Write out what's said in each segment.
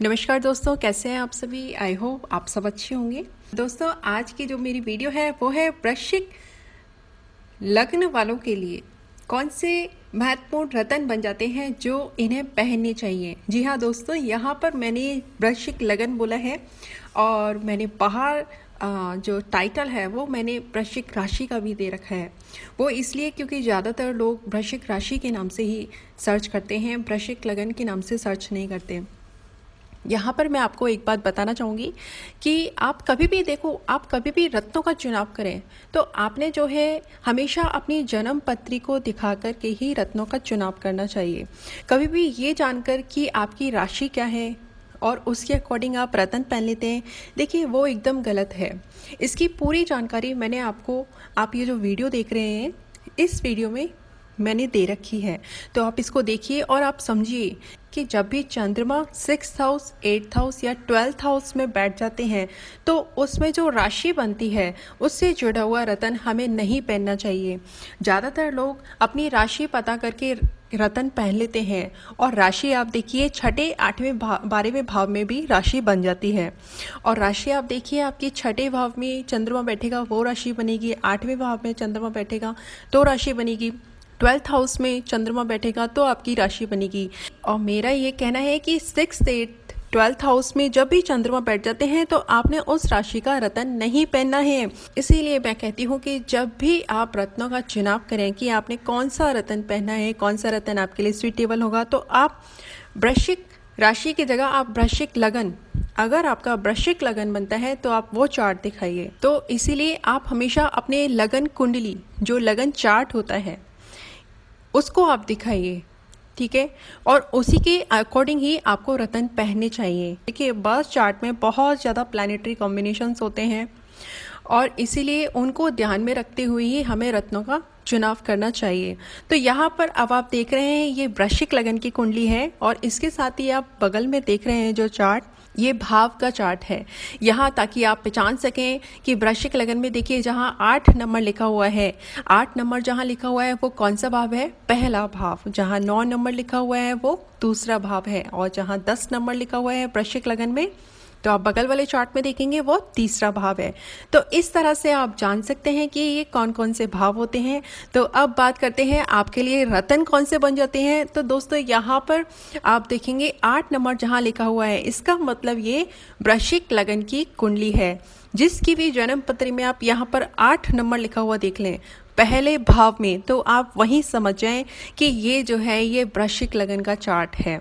नमस्कार दोस्तों, कैसे हैं आप सभी। आई होप आप सब अच्छे होंगे। दोस्तों, आज की जो मेरी वीडियो है वो है वृश्चिक लग्न वालों के लिए कौन से महत्वपूर्ण रत्न बन जाते हैं जो इन्हें पहनने चाहिए। जी हाँ दोस्तों, यहाँ पर मैंने वृश्चिक लगन बोला है और मैंने बाहर जो टाइटल है वो मैंने वृश्चिक राशि का भी दे रखा है। वो इसलिए क्योंकि ज़्यादातर लोग वृश्चिक राशि के नाम से ही सर्च करते हैं, वृश्चिक लगन के नाम से सर्च नहीं करते। यहाँ पर मैं आपको एक बात बताना चाहूँगी कि आप कभी भी देखो, आप कभी भी रत्नों का चुनाव करें तो आपने जो है हमेशा अपनी जन्म पत्री को दिखा कर के ही रत्नों का चुनाव करना चाहिए। कभी भी ये जानकर कि आपकी राशि क्या है और उसके अकॉर्डिंग आप रत्न पहन लेते हैं, देखिए वो एकदम गलत है। इसकी पूरी जानकारी मैंने आपको, आप ये जो वीडियो देख रहे हैं इस वीडियो में मैंने दे रखी है, तो आप इसको देखिए और आप समझिए कि जब भी चंद्रमा 6th हाउस, 8th हाउस या 12th हाउस में बैठ जाते हैं तो उसमें जो राशि बनती है उससे जुड़ा हुआ रत्न हमें नहीं पहनना चाहिए। ज़्यादातर लोग अपनी राशि पता करके रत्न पहन लेते हैं और राशि आप देखिए 6ठे 8वें 12वें भाव में भी राशि बन जाती है। और राशि आप देखिए आपकी 6ठे भाव में चंद्रमा बैठेगा वो राशि बनेगी, 8वें भाव में चंद्रमा बैठेगा तो राशि बनेगी, 12th हाउस में चंद्रमा बैठेगा तो आपकी राशि बनेगी। और मेरा ये कहना है कि 6th 8th 12th हाउस में जब भी चंद्रमा बैठ जाते हैं तो आपने उस राशि का रत्न नहीं पहनना है। इसीलिए मैं कहती हूँ कि जब भी आप रत्नों का चुनाव करें कि आपने कौन सा रत्न पहनना है, कौन सा रत्न आपके लिए सुइटेबल होगा, तो आप वृश्चिक राशि की जगह आप वृश्चिक लगन, अगर आपका वृश्चिक लगन बनता है तो आप वो चार्ट दिखाइए। तो इसीलिए आप हमेशा अपने लगन कुंडली, जो लगन चार्ट होता है, उसको आप दिखाइए, ठीक है। और उसी के अकॉर्डिंग ही आपको रत्न पहनने चाहिए। देखिए बर्थ चार्ट में बहुत ज़्यादा प्लैनेटरी कॉम्बिनेशंस होते हैं और इसीलिए उनको ध्यान में रखते हुए ही हमें रत्नों का चुनाव करना चाहिए। तो यहाँ पर अब आप देख रहे हैं ये वृश्चिक लगन की कुंडली है और इसके साथ ही आप बगल में देख रहे हैं जो चार्ट, ये भाव का चार्ट है यहाँ, ताकि आप पहचान सकें कि वृश्चिक लगन में देखिए जहाँ 8 नंबर लिखा हुआ है, 8 नंबर जहाँ लिखा हुआ है वो कौन सा भाव है, पहला भाव। जहाँ 9 नंबर लिखा हुआ है वो दूसरा भाव है और जहाँ 10 नंबर लिखा हुआ है वृश्चिक लगन में तो आप बगल वाले चार्ट में देखेंगे वो तीसरा भाव है। तो इस तरह से आप जान सकते हैं कि ये कौन कौन से भाव होते हैं। तो अब बात करते हैं आपके लिए रत्न कौन से बन जाते हैं। तो दोस्तों यहाँ पर आप देखेंगे 8 नंबर जहाँ लिखा हुआ है, इसका मतलब ये वृश्चिक लगन की कुंडली है। जिसकी भी जन्म पत्री में आप यहाँ पर 8 नंबर लिखा हुआ देख लें पहले भाव में, तो आप वहीं समझ जाएं कि ये जो है ये वृश्चिक लगन का चार्ट है।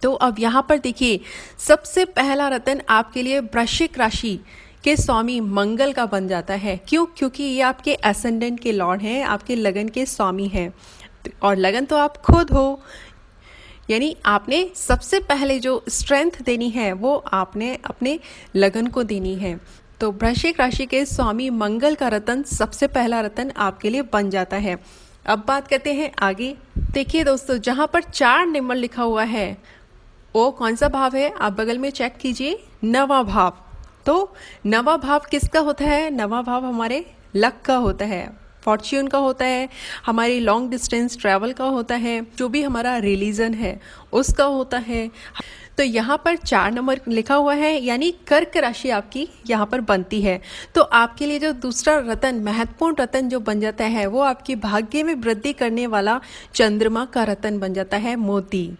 तो अब यहाँ पर देखिए सबसे पहला रत्न आपके लिए वृश्चिक राशि के स्वामी मंगल का बन जाता है। क्यों? क्योंकि ये आपके एसेंडेंट के लॉर्ड हैं, आपके लगन के स्वामी हैं और लगन तो आप खुद हो, यानी आपने सबसे पहले जो स्ट्रेंथ देनी है वो आपने अपने लगन को देनी है। तो वृश्चिक राशि के स्वामी मंगल का रत्न सबसे पहला रत्न आपके लिए बन जाता है। अब बात करते हैं आगे। देखिए दोस्तों, जहाँ पर 4 नंबर लिखा हुआ है वो कौन सा भाव है, आप बगल में चेक कीजिए, 9वां भाव। तो 9वां भाव किसका होता है? 9वां भाव हमारे लक का होता है, फॉर्च्यून का होता है, हमारी लॉन्ग डिस्टेंस ट्रैवल का होता है, जो भी हमारा रिलीजन है उसका होता है। तो यहाँ पर 4 नंबर लिखा हुआ है यानी कर्क राशि आपकी यहाँ पर बनती है। तो आपके लिए जो दूसरा रत्न, महत्वपूर्ण रत्न जो बन जाता है वो आपकी भाग्य में वृद्धि करने वाला चंद्रमा का रत्न बन जाता है, मोती।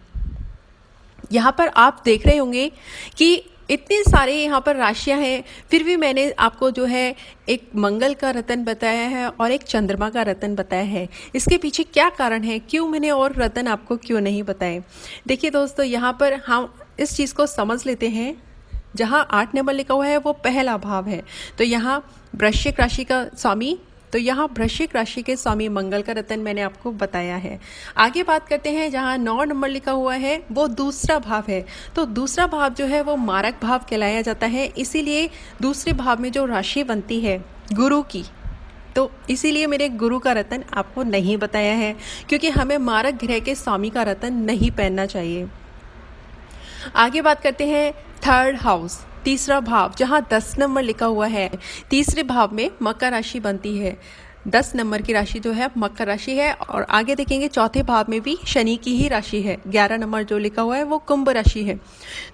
यहाँ पर आप देख रहे होंगे कि इतने सारे यहाँ पर राशियाँ हैं, फिर भी मैंने आपको जो है एक मंगल का रत्न बताया है और एक चंद्रमा का रत्न बताया है। इसके पीछे क्या कारण है, क्यों मैंने और रत्न आपको क्यों नहीं बताए? देखिए दोस्तों, यहाँ पर हम इस चीज़ को समझ लेते हैं। जहाँ 8 नंबर लिखा हुआ है वो पहला भाव है, तो यहाँ वृश्चिक राशि का स्वामी, तो यहाँ वृश्चिक राशि के स्वामी मंगल का रत्न मैंने आपको बताया है। आगे बात करते हैं, जहाँ 9 नंबर लिखा हुआ है वो दूसरा भाव है। तो दूसरा भाव जो है वो मारक भाव कहलाया जाता है, इसीलिए दूसरे भाव में जो राशि बनती है गुरु की, तो इसीलिए मेरे गुरु का रत्न आपको नहीं बताया है, क्योंकि हमें मारक ग्रह के स्वामी का रत्न नहीं पहनना चाहिए। आगे बात करते हैं 3rd हाउस, तीसरा भाव, जहाँ 10 नंबर लिखा हुआ है। तीसरे भाव में मकर राशि बनती है। 10 नंबर की राशि जो है मकर राशि है। और आगे देखेंगे चौथे भाव में भी शनि की ही राशि है, 11 नंबर जो लिखा हुआ है वो कुंभ राशि है।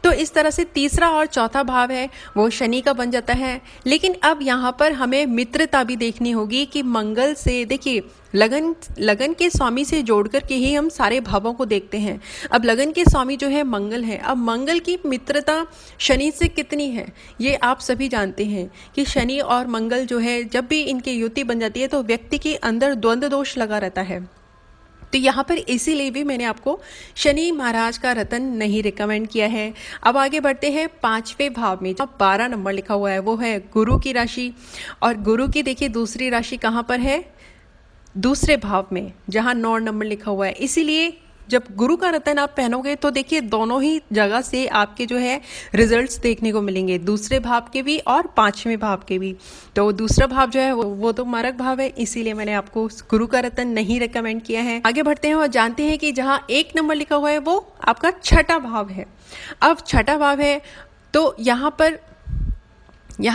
तो इस तरह से तीसरा और चौथा भाव है वो शनि का बन जाता है। लेकिन अब यहाँ पर हमें मित्रता भी देखनी होगी कि मंगल से, देखिए लगन के स्वामी से जोड़ करके ही हम सारे भावों को देखते हैं। अब लगन के स्वामी जो है मंगल है, अब मंगल की मित्रता शनि से कितनी है ये आप सभी जानते हैं कि शनि और मंगल जो है जब भी इनकी युति बन जाती है तो व्यक्ति के अंदर द्वंद्व दोष लगा रहता है। तो यहाँ पर इसीलिए भी मैंने आपको शनि महाराज का रतन नहीं रिकमेंड किया है। अब आगे बढ़ते हैं पांचवें भाव में, जहाँ 12 नंबर लिखा हुआ है वो है गुरु की राशि। और गुरु की देखिए दूसरी राशि कहाँ पर है, दूसरे भाव में, जहाँ 9 नंबर लिखा हुआ है। इसीलिए जब गुरु का रतन आप पहनोगे तो देखिए दोनों ही जगह से आपके जो है रिजल्ट्स देखने को मिलेंगे, दूसरे भाव के भी और पांचवें भाव के भी। तो दूसरा भाव जो है वो तो मारक भाव है, इसीलिए मैंने आपको गुरु का रतन नहीं रिकमेंड किया है। आगे बढ़ते हैं और जानते हैं कि जहाँ 1 नंबर लिखा हुआ है वो आपका छठा भाव है। अब छठा भाव है तो यहाँ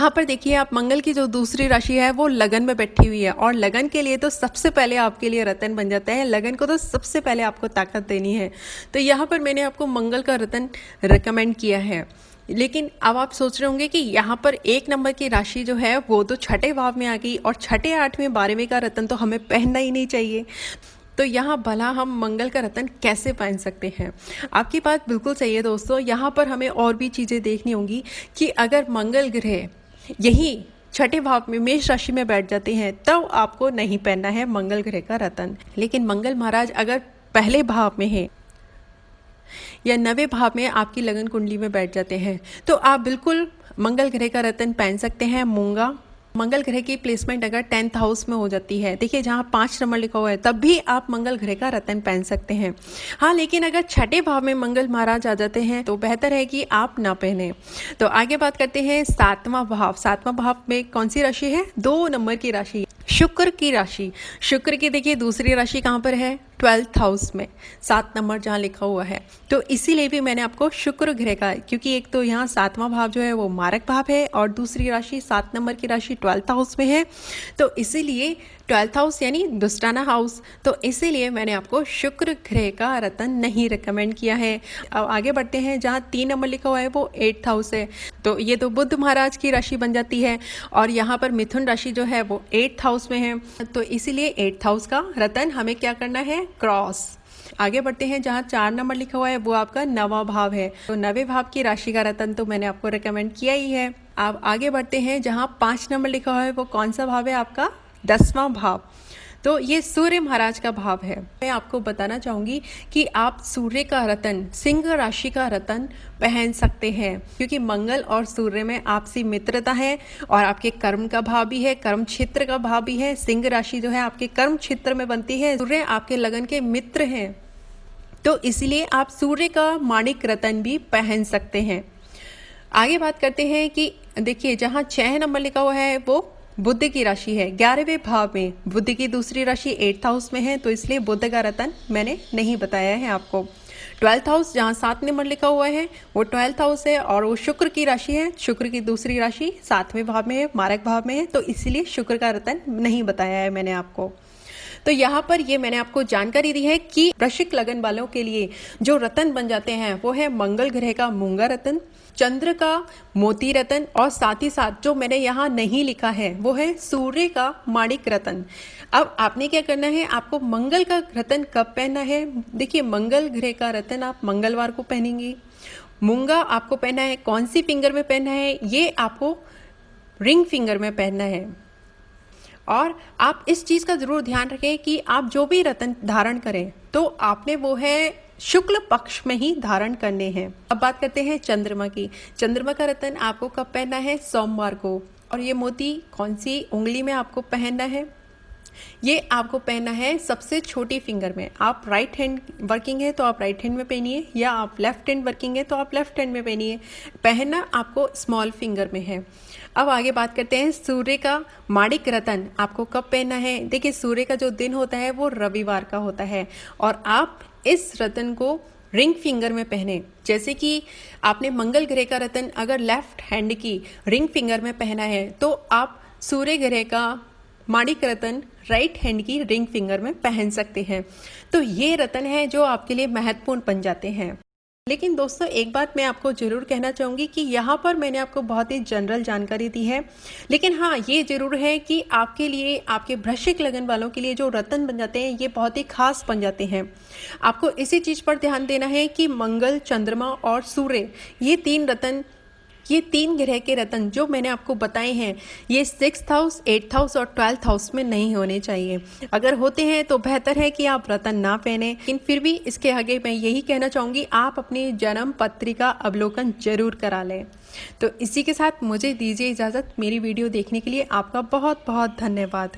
पर देखिए आप मंगल की जो दूसरी राशि है वो लगन में बैठी हुई है। और लगन के लिए तो सबसे पहले आपके लिए रतन बन जाता है, लगन को तो सबसे पहले आपको ताकत देनी है। तो यहाँ पर मैंने आपको मंगल का रतन रिकमेंड किया है। लेकिन अब आप सोच रहे होंगे कि यहाँ पर 1 नंबर की राशि जो है वो तो छठे भाव में आ गई और छठे, 8वें, 12वें का रतन तो हमें पहनना ही नहीं चाहिए। तो यहाँ भला हम मंगल का रतन कैसे पहन सकते हैं? आपकी बात बिल्कुल सही है दोस्तों। यहाँ पर हमें और भी चीज़ें देखनी होंगी कि अगर मंगल ग्रह यही छठे भाव में मेष राशि में बैठ जाते हैं तब आपको नहीं पहनना है मंगल ग्रह का रतन। लेकिन मंगल महाराज अगर पहले भाव में है या 9वें भाव में आपकी लगन कुंडली में बैठ जाते हैं तो आप बिल्कुल मंगल ग्रह का रतन पहन सकते हैं, मूंगा। मंगल ग्रह की प्लेसमेंट अगर 10th हाउस में हो जाती है, देखिए जहाँ 5 नंबर लिखा हुआ है, तब भी आप मंगल ग्रह का रतन पहन सकते हैं। हाँ, लेकिन अगर छठे भाव में मंगल महाराज आ जाते हैं तो बेहतर है कि आप ना पहने। तो आगे बात करते हैं 7वां भाव। 7वां भाव में कौन सी राशि है? 2 नंबर की राशि, शुक्र की राशि। शुक्र की देखिए दूसरी राशि कहाँ पर है? 12th हाउस में, 7 नंबर जहाँ लिखा हुआ है। तो इसीलिए भी मैंने आपको शुक्र ग्रह का, क्योंकि एक तो यहाँ 7वां भाव जो है वो मारक भाव है और दूसरी राशि 7 नंबर की राशि 12th हाउस में है, तो इसीलिए 12th हाउस यानी दुष्टाना हाउस, तो इसीलिए मैंने आपको शुक्र ग्रह का रतन नहीं रिकमेंड किया है। अब आगे बढ़ते हैं, जहाँ 3 नंबर लिखा हुआ है वो 8th हाउस है, तो ये तो बुध महाराज की राशि बन जाती है और यहाँ पर मिथुन राशि जो है वो 8th हाउस में है, तो इसीलिए 8th हाउस का रतन हमें क्या करना है? क्रॉस। आगे बढ़ते हैं, जहाँ 4 नंबर लिखा हुआ है वो आपका 9वां भाव है, तो 9वें भाव की राशि का रतन तो मैंने आपको रिकमेंड किया ही है। अब आगे बढ़ते हैं, जहाँ 5 नंबर लिखा हुआ है वो कौन सा भाव है? आपका 10वां भाव, तो ये सूर्य महाराज का भाव है। मैं आपको बताना चाहूँगी कि आप सूर्य का रतन, सिंह राशि का रतन पहन सकते हैं, क्योंकि मंगल और सूर्य में आपसी मित्रता है और आपके कर्म का भाव भी है, कर्म क्षेत्र का भाव भी है। सिंह राशि जो है आपके कर्म क्षेत्र में बनती है, सूर्य आपके लगन के मित्र हैं, तो इसलिए आप सूर्य का माणिक रतन भी पहन सकते हैं। आगे बात करते हैं कि देखिए जहाँ 6 नंबर लिखा हुआ है वो बुध की राशि है, 11वें भाव में। बुध की दूसरी राशि 8th हाउस में है, तो इसलिए बुध का रतन मैंने नहीं बताया है आपको। 12th हाउस जहाँ 7 नंबर लिखा हुआ है वो 12th हाउस है और वो शुक्र की राशि है। शुक्र की दूसरी राशि 7वें भाव में है, मारक भाव में है, तो इसीलिए शुक्र का रतन नहीं बताया है मैंने आपको। तो यहाँ पर ये मैंने आपको जानकारी दी है कि वृश्चिक लगन वालों के लिए जो रतन बन जाते हैं वो है मंगल ग्रह का मूंगा रतन, चंद्र का मोती रतन और साथ ही साथ जो मैंने यहाँ नहीं लिखा है वो है सूर्य का माणिक रतन। अब आपने क्या करना है, आपको मंगल का रतन कब पहनना है? देखिए मंगल ग्रह का रतन आप मंगलवार को पहनेंगे। मूंगा आपको पहनना है कौन सी फिंगर में पहनना है? ये आपको रिंग फिंगर में पहनना है। और आप इस चीज़ का ज़रूर ध्यान रखें कि आप जो भी रतन धारण करें तो आपने वो है शुक्ल पक्ष में ही धारण करने हैं। अब बात करते हैं चंद्रमा की। चंद्रमा का रतन आपको कब पहनना है? सोमवार को। और ये मोती कौन सी उंगली में आपको पहनना है? ये आपको पहनना है सबसे छोटी फिंगर में। आप राइट हैंड वर्किंग है तो आप राइट हैंड में पहनिए, या आप लेफ्ट हैंड वर्किंग है तो आप लेफ्ट हैंड में पहनिए। पहनना आपको स्मॉल फिंगर में है। अब आगे बात करते हैं सूर्य का माणिक रतन आपको कब पहनना है? देखिए सूर्य का जो दिन होता है वो रविवार का होता है और आप इस रतन को रिंग फिंगर में पहने। जैसे कि आपने मंगल ग्रह का रतन अगर लेफ्ट हैंड की रिंग फिंगर में पहना है तो आप सूर्य ग्रह का माणिक रतन राइट हैंड की रिंग फिंगर में पहन सकते हैं। तो ये रतन है जो आपके लिए महत्वपूर्ण बन जाते हैं। लेकिन दोस्तों एक बात मैं आपको ज़रूर कहना चाहूँगी कि यहाँ पर मैंने आपको बहुत ही जनरल जानकारी दी है, लेकिन हाँ ये ज़रूर है कि आपके लिए, आपके वृश्चिक लगन वालों के लिए जो रतन बन जाते हैं ये बहुत ही खास बन जाते हैं। आपको इसी चीज़ पर ध्यान देना है कि मंगल, चंद्रमा और सूर्य, ये तीन ग्रह के रतन जो मैंने आपको बताए हैं ये 6th हाउस, 8th हाउस और 12th हाउस में नहीं होने चाहिए। अगर होते हैं तो बेहतर है कि आप रतन ना पहने, लेकिन फिर भी इसके आगे मैं यही कहना चाहूँगी आप अपनी जन्म पत्रिका अवलोकन जरूर करा लें। तो इसी के साथ मुझे दीजिए इजाज़त। मेरी वीडियो देखने के लिए आपका बहुत बहुत धन्यवाद।